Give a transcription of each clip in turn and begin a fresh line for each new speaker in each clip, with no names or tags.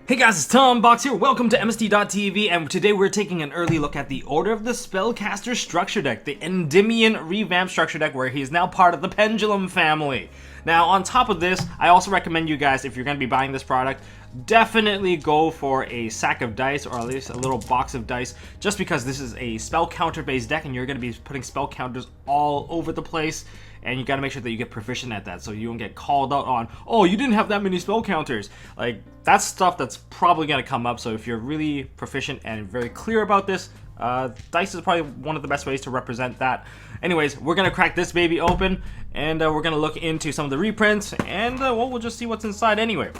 Hey guys, it's Tom Box here. Welcome to MST.TV, and today we're taking an early look at the Order of the Spellcaster structure deck, the Endymion revamped structure deck, where he is now part of the Pendulum family. Now, on top of this, I also recommend you guys, if you're going to be buying this product, definitely go for a sack of dice, or at least a little box of dice, just because this is a spell counter based deck, and you're going to be putting spell counters all over the place. And you gotta make sure that you get proficient at that, so you don't get called out on, oh, you didn't have that many spell counters. Like, that's stuff that's probably gonna come up, so if you're really proficient and very clear about this, dice is probably one of the best ways to represent that. Anyways, we're gonna crack this baby open, and we're gonna look into some of the reprints, and well, we'll just see what's inside anyway.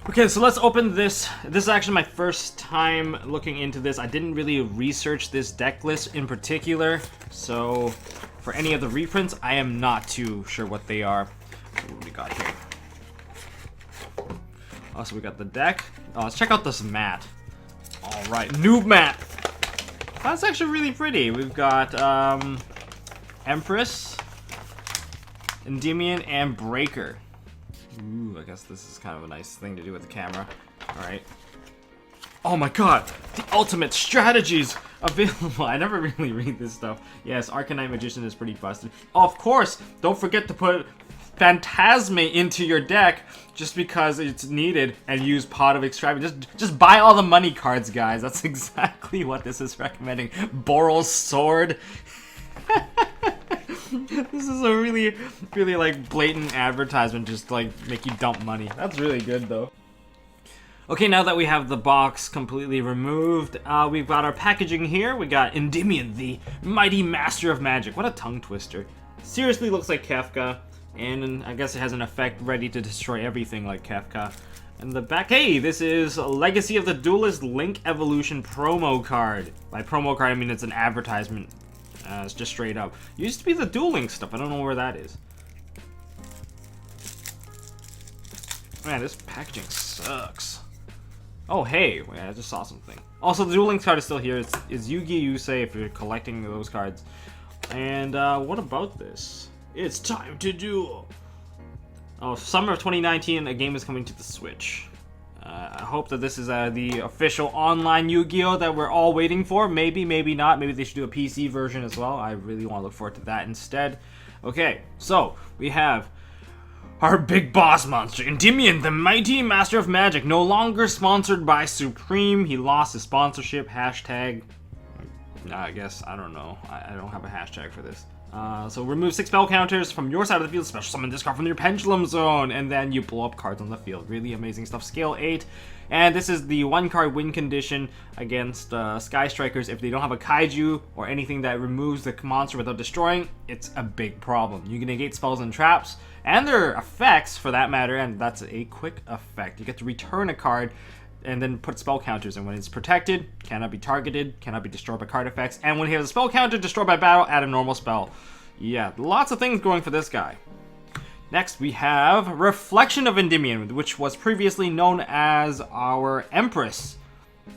Okay, so let's open this. This is actually my first time looking into this. I didn't really research this deck list in particular, so for any of the reprints, I am not too sure what they are. What do we got here? Also, we got the deck. Oh, let's check out this mat. All right, noob mat. That's actually really pretty. We've got Empress, Endymion, and Breaker. Ooh, I guess this is kind of a nice thing to do with the camera. All right. Oh my god, the ultimate strategies available. I never really read this stuff. Yes, ARCANE Magician is pretty busted. Of course, don't forget to put Phantasme into your deck just because it's needed, and use Pot of Extravagance. Just buy all the money cards, guys. That's exactly what this is recommending. Boral's Sword. This is a really like blatant advertisement, just to, like, make you dump money. That's really good though. Okay, now that we have the box completely removed, we've got our packaging here. We got Endymion, the mighty master of magic. What a tongue twister. Seriously looks like Kefka, and I guess it has an effect ready to destroy everything like Kefka. And the back, hey, this is Legacy of the Duelist Link Evolution promo card. By promo card, I mean it's an advertisement. It's just straight up. Used to be the Duel Link stuff. I don't know where that is. Man, this packaging sucks. Oh, hey, wait, I just saw something. Also, the Duel Links card is still here. It's Yu-Gi-Oh! Yusei if you're collecting those cards. And what about this? It's time to duel. Oh, summer of 2019, a game is coming to the Switch. I hope that this is the official online Yu-Gi-Oh! That we're all waiting for. Maybe, maybe not. Maybe they should do a PC version as well. I really want to look forward to that instead. Okay, so we have our big boss monster, Endymion, the mighty master of magic, no longer sponsored by Supreme. He lost his sponsorship. Hashtag, I guess, I don't know. I don't have a hashtag for this. So remove 6 spell counters from your side of the field, special summon this card from your pendulum zone, and then you blow up cards on the field. Really amazing stuff. Scale 8. And this is the 1 card win condition against Sky Strikers. If they don't have a kaiju or anything that removes the monster without destroying, it's a big problem. You can negate spells and traps, and their effects for that matter, and that's a quick effect. You get to return a card and then put spell counters, and when it's protected, cannot be targeted, cannot be destroyed by card effects, and when he has a spell counter, destroyed by battle, add a normal spell. Yeah, lots of things going for this guy. Next, we have Reflection of Endymion, which was previously known as our Empress.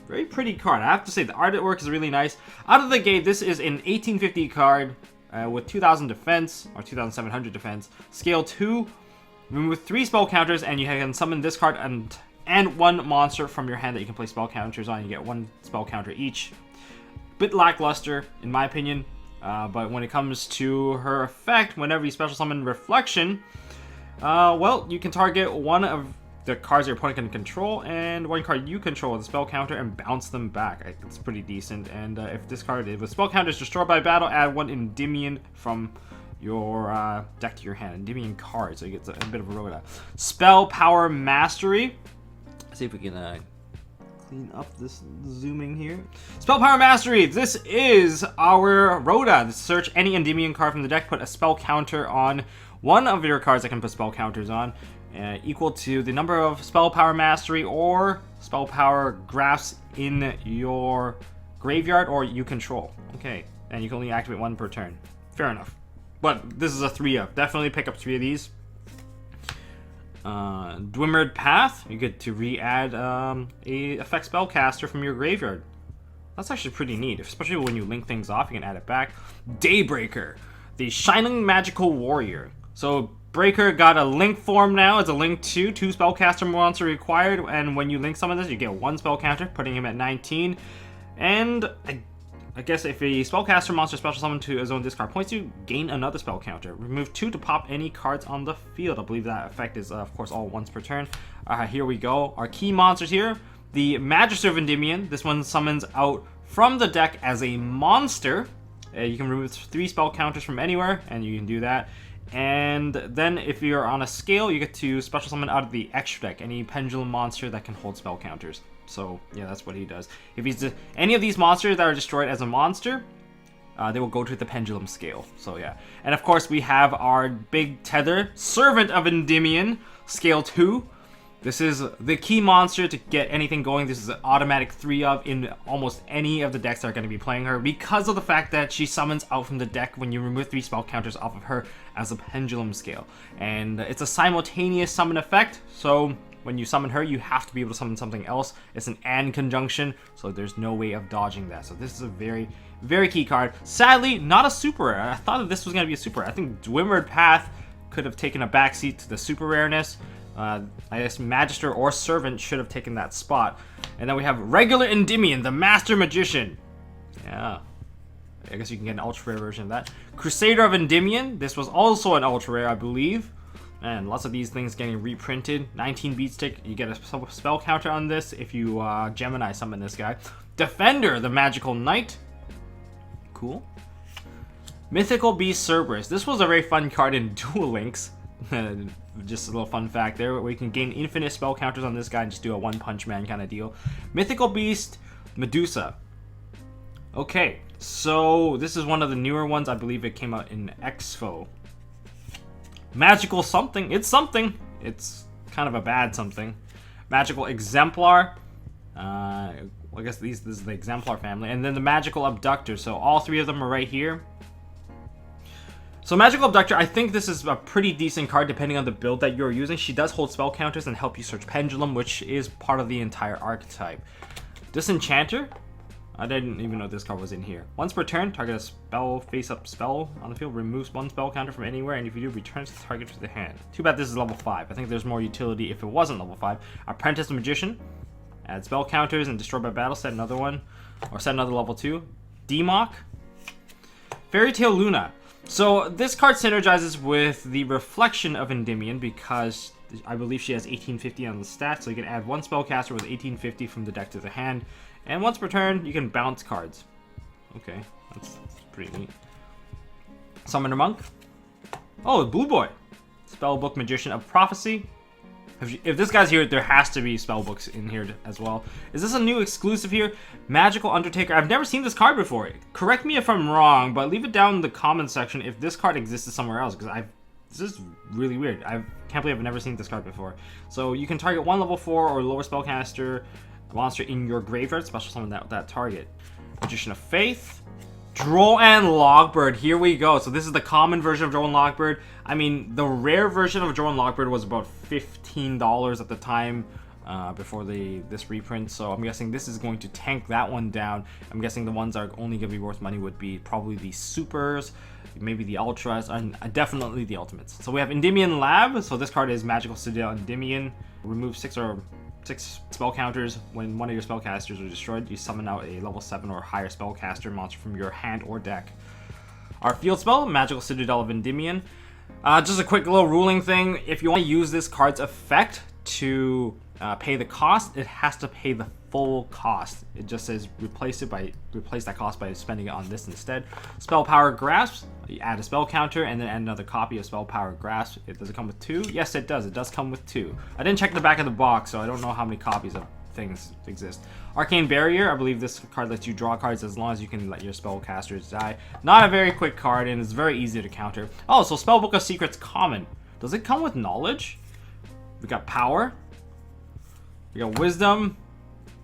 Very pretty card. I have to say, the artwork is really nice. Out of the gate, this is an 1850 card with 2000 defense, or 2700 defense, scale 2, with 3 spell counters, and you can summon this card and 1 monster from your hand that you can play spell counters on. You get 1 spell counter each. Bit lackluster, in my opinion, but when it comes to her effect, whenever you special summon Reflection, well, you can target 1 of the cards your opponent can control and 1 card you control with a spell counter and bounce them back. It's pretty decent, and if this card with spell counter is destroyed by battle, add 1 Endymion from your deck to your hand. Endymion card, so you get a bit of a Rhoda. Spell Power Mastery. See if we can clean up this zooming here. Spell Power Mastery. This is our Rhoda. Search any Endymion card from the deck. Put a spell counter on 1 of your cards that can put spell counters on, equal to the number of Spell Power Mastery or Spell Power graphs in your graveyard or you control. Okay, and you can only activate 1 per turn. Fair enough. But this is a 3-up. Definitely pick up 3 of these. Dwimmered Path, you get to re-add a effect Spellcaster from your graveyard. That's actually pretty neat, especially when you link things off, you can add it back. Daybreaker, the Shining Magical Warrior. So Breaker got a link form now. It's a link 2 spellcaster monster required, and when you link summon this, you get 1 spell counter, putting him at 19. And I guess if a spellcaster monster special summon to his own discard points, you gain another spell counter. Remove 2 to pop any cards on the field. I believe that effect is, of course, all once per turn. Here we go. Our key monsters here. The Magister of Endymion. This one summons out from the deck as a monster. You can remove 3 spell counters from anywhere, and you can do that. And then if you're on a scale, you get to special summon out of the extra deck any pendulum monster that can hold spell counters. So yeah, that's what he does. If he's any of these monsters that are destroyed as a monster, they will go to the pendulum scale. So yeah. And of course we have our big tether, Servant of Endymion, scale 2. This is the key monster to get anything going. This is an automatic 3 of in almost any of the decks that are going to be playing her, because of the fact that she summons out from the deck when you remove 3 spell counters off of her as a pendulum scale. And it's a simultaneous summon effect, so when you summon her, you have to be able to summon something else. It's an and conjunction, so there's no way of dodging that. So this is a very, very key card. Sadly, not a super rare. I thought that this was going to be a super rare. I think Dwimmered Path could have taken a backseat to the super rareness. I guess Magister or Servant should have taken that spot. And then we have regular Endymion, the Master Magician. Yeah. I guess you can get an ultra rare version of that. Crusader of Endymion. This was also an ultra rare, I believe. And lots of these things getting reprinted. 19 beat stick. You get a spell counter on this if you Gemini summon this guy. Defender, the Magical Knight. Cool. Mythical Beast Cerberus. This was a very fun card in Duel Links. Just a little fun fact there, where you can gain infinite spell counters on this guy and just do a one punch man kind of deal. Mythical Beast Medusa. Okay, so this is one of the newer ones. I believe it came out in Expo. Magical something. It's something. It's kind of a bad something. Magical Exemplar. I guess this is the Exemplar family. And then the Magical Abductor. So all 3 of them are right here. So Magical Abductor, I think this is a pretty decent card depending on the build that you're using. She does hold spell counters and help you search Pendulum, which is part of the entire archetype. Disenchanter? I didn't even know this card was in here. Once per turn, target a spell face-up spell on the field, removes 1 spell counter from anywhere, and if you do, returns the target to the hand. Too bad this is level 5. I think there's more utility if it wasn't level 5. Apprentice Magician. Add spell counters and destroy by battle. Set another one. Or set another level 2. Demock. Fairy Tale Luna. So this card synergizes with the Reflection of Endymion because I believe she has 1850 on the stats, so you can add 1 spellcaster with 1850 from the deck to the hand, and once per turn you can bounce cards. Okay, that's pretty neat. Summoner Monk. Oh, Blue Boy. Spellbook Magician of Prophecy. If this guy's here, there has to be spellbooks in here as well. Is this a new exclusive here? Magical Undertaker. I've never seen this card before. Correct me if I'm wrong, but leave it down in the comments section if this card existed somewhere else, because this is really weird. I can't believe I've never seen this card before. So you can target 1 level 4 or lower spellcaster monster in your graveyard, special summon that target. Magician of Faith. Droll and Logbird, here we go. So this is the common version of Droll and Logbird. I mean, the rare version of Droll and Logbird was about $15 at the time before this reprint. So I'm guessing this is going to tank that one down. I'm guessing the ones that are only going to be worth money would be probably the Supers, maybe the Ultras, and definitely the Ultimates. So we have Endymion Lab. So this card is Magical Citadel Endymion. Remove 6 spell counters. When one of your spellcasters are destroyed, you summon out a level 7 or higher spellcaster monster from your hand or deck. Our field spell, Magical Citadel of Endymion. Just a quick little ruling thing. If you want to use this card's effect to pay the cost, it has to pay the full cost. It just says replace that cost by spending it on this instead. Spell Power Grasp. You add a spell counter and then add another copy of Spell Power Grasp. Does it come with 2? Yes, it does. It does come with 2. I didn't check the back of the box, so I don't know how many copies of things exist. Arcane Barrier. I believe this card lets you draw cards as long as you can let your spellcasters die. Not a very quick card, and it's very easy to counter. Oh, so Spellbook of Secrets common. Does it come with knowledge? We got power. We got wisdom.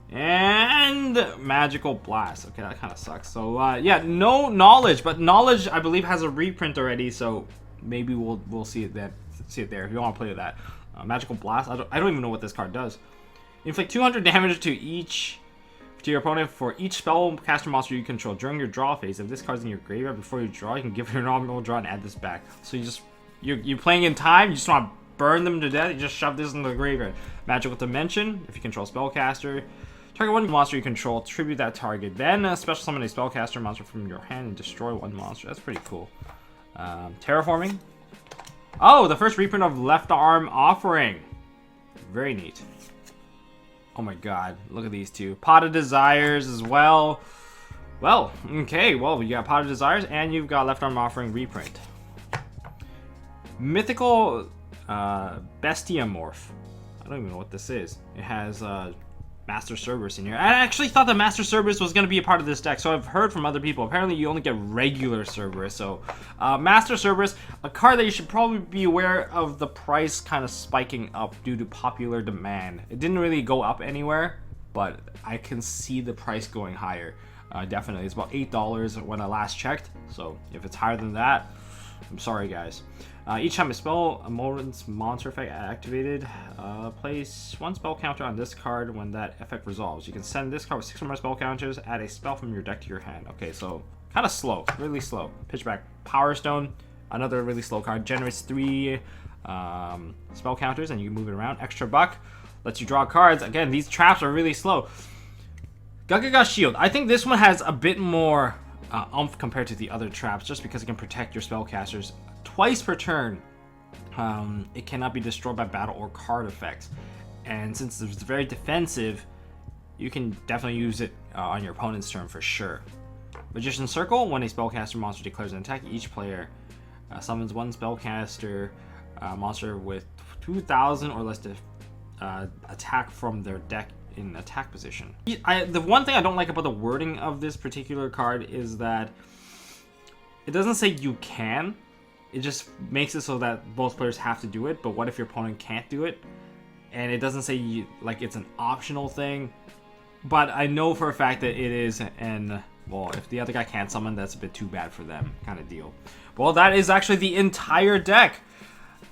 And Magical Blast. Okay, that kind of sucks. So yeah, no knowledge, but knowledge I believe has a reprint already, so maybe we'll see it there. If you want to play with that. Magical Blast. I don't even know what this card does. Inflict 200 damage to your opponent for each spellcaster monster you control during your draw phase. If this card's in your graveyard before you draw, you can give it your normal draw and add this back. So you just you're playing in time. You just want to burn them to death. You just shove this in the graveyard. Magical Dimension. If you control Spellcaster, target one monster you control, tribute that target. Then special summon a Spellcaster monster from your hand and destroy one monster. That's pretty cool. Terraforming. Oh, the first reprint of Left Arm Offering. Very neat. Oh my god, look at these two. Pot of Desires as well. Well, okay, well, you got Pot of Desires and you've got Left Arm Offering reprint. Mythical Bestiamorph. I don't even know what this is. It has Master Cerberus in here. I actually thought that Master Cerberus was going to be a part of this deck, so I've heard from other people. Apparently, you only get regular Cerberus. So, Master Cerberus, a card that you should probably be aware of the price kind of spiking up due to popular demand. It didn't really go up anywhere, but I can see the price going higher. Definitely. It's about $8 when I last checked. So, if it's higher than that, I'm sorry, guys. Each time a spell, a moment's monster effect activated, place one spell counter on this card when that effect resolves. You can send this card with 6 or more spell counters, add a spell from your deck to your hand. Okay, so kind of slow, really slow. Pitchback Power Stone, another really slow card, generates 3 spell counters and you can move it around. Extra buck, lets you draw cards. Again, these traps are really slow. GAGAGASHIELD, I think this one has a bit more oomph compared to the other traps, just because it can protect your spellcasters twice per turn. It cannot be destroyed by battle or card effects, and since it's very defensive, you can definitely use it on your opponent's turn for sure. Magician's Circle, when a spellcaster monster declares an attack, each player summons one spellcaster monster with 2,000 or less to attack from their deck in attack position. The one thing I don't like about the wording of this particular card is that it doesn't say you can. It just makes it so that both players have to do it, but what if your opponent can't do it? And it doesn't say you, like it's an optional thing. But I know for a fact that it is, and well, if the other guy can't summon, that's a bit too bad for them, kind of deal. Well, that is actually the entire deck.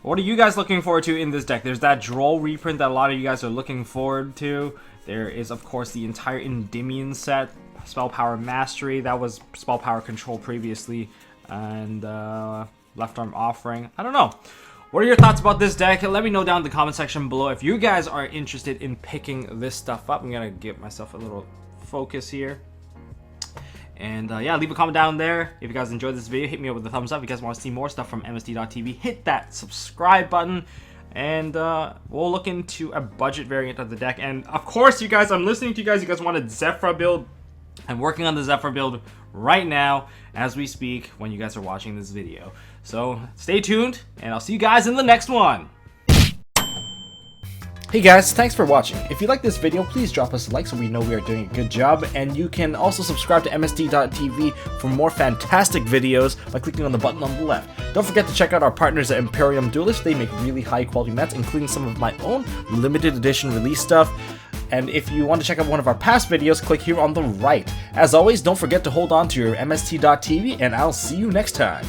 What are you guys looking forward to in this deck? There's that droll reprint that a lot of you guys are looking forward to. There is, of course, the entire Endymion set, Spell Power Mastery. That was Spell Power Control previously, and Left Arm Offering. I don't know. What are your thoughts about this deck? Let me know down in the comment section below if you guys are interested in picking this stuff up. I'm going to give myself a little focus here. And yeah, leave a comment down there. If you guys enjoyed this video, hit me up with a thumbs up. If you guys want to see more stuff from MST.TV, hit that subscribe button. And we'll look into a budget variant of the deck. And of course, you guys, I'm listening to you guys. You guys wanted Zephyr build. I'm working on the Zephyr build right now as we speak when you guys are watching this video. So stay tuned, and I'll see you guys in the next one.
Hey guys, thanks for watching. If you like this video, please drop us a like so we know we are doing a good job, and you can also subscribe to MST.TV for more fantastic videos by clicking on the button on the left. Don't forget to check out our partners at Imperium Duelist. They make really high quality mats, including some of my own limited edition release stuff. And if you want to check out one of our past videos, click here on the right. As always, don't forget to hold on to your MST.TV, and I'll see you next time.